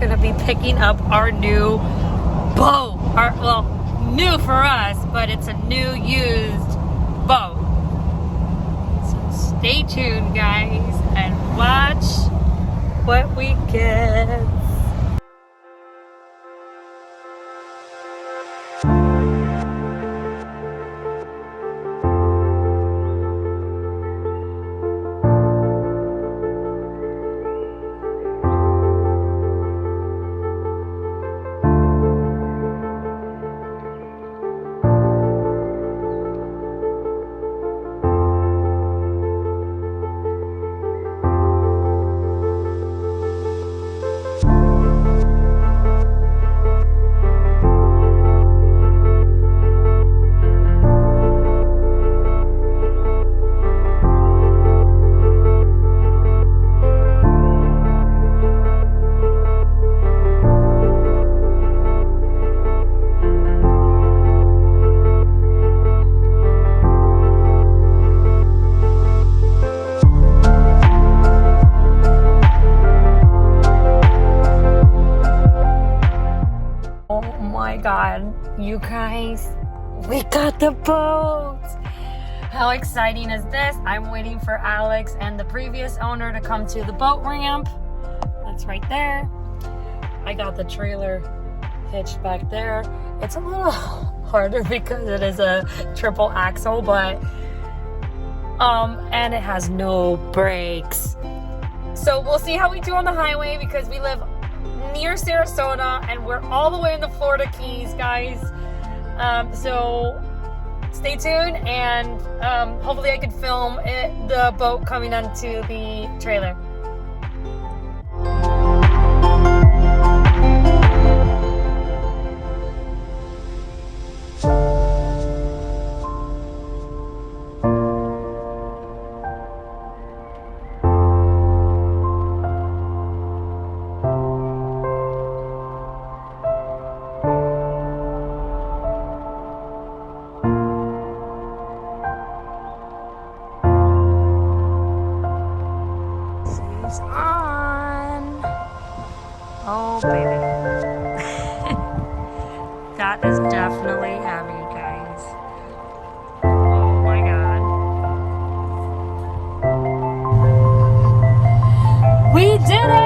gonna be picking up our new boat. Well, new for us, but it's a new used boat. So stay tuned, guys, and watch what we get. God, you guys, we got the boat. How exciting is this? I'm waiting for Alex and the previous owner to come to the boat ramp. That's right there. I got the trailer hitched back there. It's a little harder because it is a triple axle, but and it has no brakes. So we'll see how we do on the highway because we live near Sarasota and we're all the way in the Florida Keys, guys. So stay tuned, and hopefully I can film the boat coming onto the trailer. Oh, baby. That is definitely heavy, guys. Oh my God. We did it!